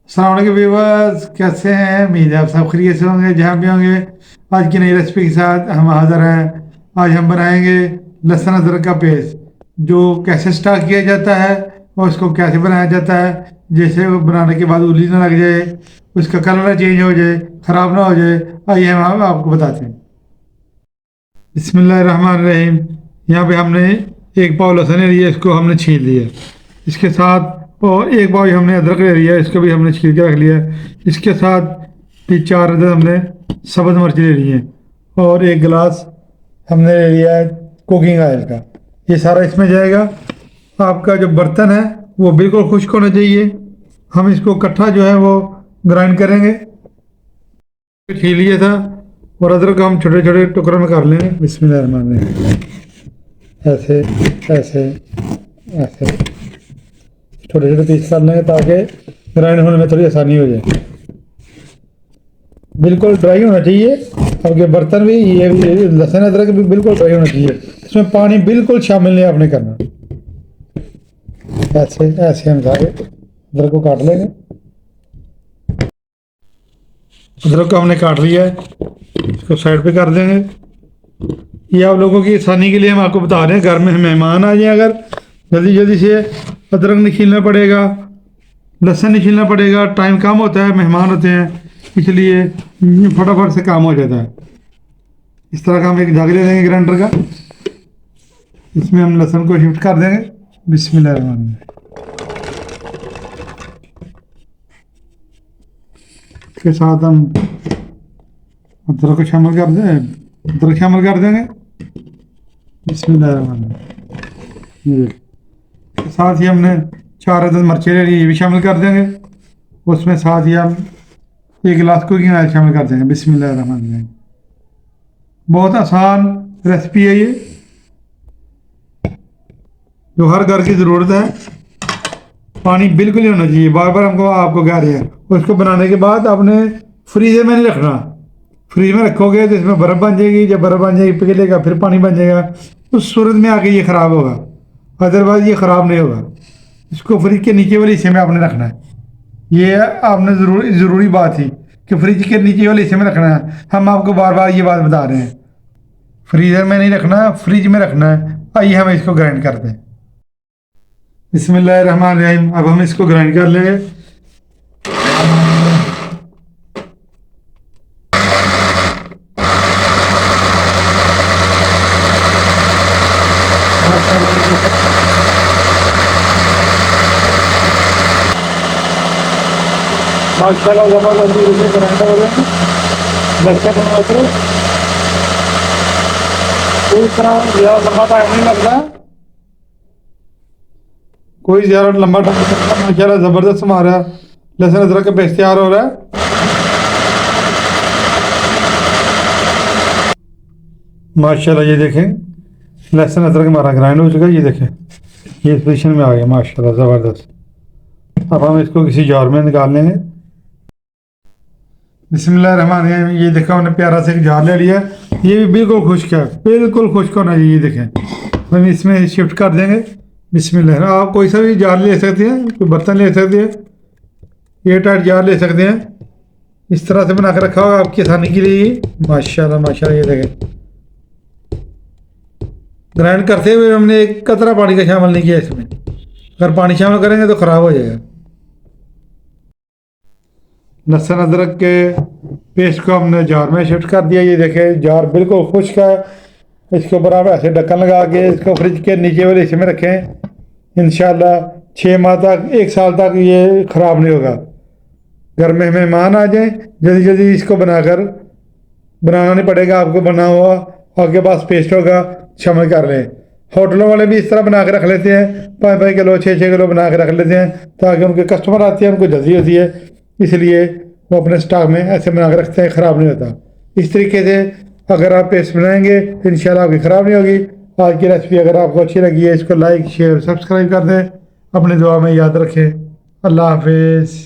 अस्सलाम वालेकुम व्यूअर्स, कैसे हैं? उम्मीद है आप सब खैरियत से होंगे जहाँ भी होंगे। आज की नई रेसिपी के साथ हम हाज़िर हैं। आज हम बनाएंगे लहसुन अदरक का पेस्ट, जो कैसे स्टार्ट किया जाता है और उसको कैसे बनाया जाता है, जैसे वो बनाने के बाद उंगली ना लग जाए, उसका कलर ना चेंज हो जाए, ख़राब ना हो जाए। आइए हम आपको बताते हैं। बिस्मिल्लाहिर्रहमानिर्रहीम। यहाँ पे हमने एक पाव लहसुन ले लिया, इसको हमने छील लिया। इसके साथ और एक पाव हमने अदरक ले लिया, इसको भी हमने छील के रख लिया। इसके साथ ये 4 अदद हमने सब्ज़ मिर्च ले ली है और 1 गिलास हमने ले लिया है कुकिंग ऑयल का। ये सारा इसमें जाएगा। आपका जो बर्तन है वो बिल्कुल खुश्क होना चाहिए। हम इसको इकट्ठा जो है वो ग्राइंड करेंगे। छील लिया था और अदरक को हम छोटे छोटे टुकड़ों में कर लेंगे। बिस्मिल्लाहिर्रहमानिर्रहीम। ऐसे ऐसे ऐसे छोटे छोटे पीस कर लेंगे ताकि ग्राइंड होने में थोड़ी आसानी हो जाए। बिल्कुल ड्राई होना चाहिए। आपके बर्तन भी, ये लहसुन अदरक भी बिल्कुल ड्राई होना चाहिए। इसमें पानी बिल्कुल शामिल नहीं आपने करना। ऐसे ऐसे हम सारे अदरक को काट लेंगे। अदरक को हमने काट लिया है, इसको साइड पे कर देंगे। ये आप लोगों की आसानी के लिए हम आपको बता रहे हैं। घर में मेहमान आ जाए अगर, जल्दी जल्दी से अदरक नहीं छीलना पड़ेगा, लहसुन नहीं छीलना पड़ेगा, टाइम कम होता है, मेहमान होते हैं, इसलिए फटाफट से काम हो जाता है। इस तरह का हम एक जग ले लेंगे ग्राइंडर का, इसमें हम लहसुन को शिफ्ट कर देंगे। बिस्मिल्लाहिर्रहमानिर्रहीम। इसके साथ हम अदरक को शामिल कर दें, अदरक शामिल कर देंगे। बिस्मिल्लाहिर्रहमानिर्रहीम। ये देखिए, साथ ही हमने 4 अदद मिर्चें ले ली, ये भी शामिल कर देंगे। उसमें साथ ही हम 1 गिलास कुकिंग ऑयल शामिल कर देंगे। बिस्मिल्लाहिर्रहमानिर्रहीम। बहुत आसान रेसिपी है ये, जो हर घर की ज़रूरत है। पानी बिल्कुल ही होना चाहिए, बार बार हमको आपको कह रहे हैं। उसको बनाने के बाद आपने फ्रीजर में नहीं रखना। फ्रीज में रखोगे तो इसमें बर्फ़ बन जाएगी, जब बर्फ़ बन जाएगी पिघलेगा, फिर पानी बन जाएगा, उस सूरत में आके ये ख़राब होगा। अदरवाइज़ ये ख़राब नहीं होगा। इसको फ्रिज के नीचे वाले हिस्से में आपने रखना है। ये आपने ज़रूरी बात थी कि फ्रिज के नीचे वाले हिस्से में रखना है। हम आपको बार बार ये बात बता रहे हैं। फ्रीज़र में नहीं रखना, फ्रिज में रखना है। आइए हम इसको ग्राइंड करते हैं। बिस्मिल्लाहिर्रहमानिर्रहीम। अब हम इसको ग्राइंड कर लेंगे। माशाल्लाह ज़बरदस्त रूप से ग्राइंड हो गए। लहसुन और अदरक कोई तरह ज़्यादा लंबा टाइम नहीं लगता, कोई ज़्यादा लंबा टाइम नहीं लगता। माशाल्लाह ज़बरदस्त हमारा लहसुन अदरक का पेस्ट तैयार हो रहा है। माशाल्लाह ये देखें, लहसुन अदरक हमारा ग्राइंड हो चुका है। ये देखें, ये इस पोजीशन में आ गया। माशाल्लाह ज़बरदस्त। अब हम इसको किसी जार में निकाल लेंगे। बिस्मिल्लाहिर्रहमानिर्रहीम। ये देखो, हमने प्यारा से एक जार ले लिया। ये भी बिल्कुल खुश्क है, बिल्कुल खुश्क होना चाहिए। ये देखें, हम इसमें शिफ्ट कर देंगे। बिस्मिल्लाह। आप कोई सा भी जार ले सकते हैं, कोई बर्तन ले सकते हैं, एयर टाइट जार ले सकते हैं। इस तरह से बना कर रखा होगा आपकी आसानी के लिए। माशाल्लाह माशाल्लाह। ये देखें, ग्राइंड करते हुए हमने एक कतरा पानी का शामिल नहीं किया इसमें। अगर पानी शामिल करेंगे तो ख़राब हो जाएगा। लहसुन अदरक के पेस्ट को हमने जार में शिफ्ट कर दिया। ये देखें, जार बिल्कुल खुश्क है। इसके ऊपर आप ऐसे ढक्कन लगा के इसको फ्रिज के नीचे वाले हिस्से में रखें। इंशाल्लाह 6 माह तक, 1 साल तक ये ख़राब नहीं होगा। घर में मेहमान आ जाएं, जल्दी जल्दी इसको बनाना नहीं पड़ेगा आपको। बना हुआ आपके पास पेस्ट होगा, शामिल कर लें। होटलों वाले भी इस तरह बना के रख लेते हैं, 5-5 किलो 6-6 किलो बना के रख लेते हैं, ताकि उनके कस्टमर आते हैं, उनको जल्दी होती है, इसलिए वो अपने स्टॉक में ऐसे बना के रखते हैं, ख़राब नहीं होता। इस तरीके से अगर आप पेस्ट बनाएंगे तो इंशाल्लाह आपकी ख़राब नहीं होगी। आज की रेसिपी अगर आपको अच्छी लगी है, इसको लाइक शेयर सब्सक्राइब कर दें। अपनी दुआ में याद रखें। अल्लाह हाफिज़।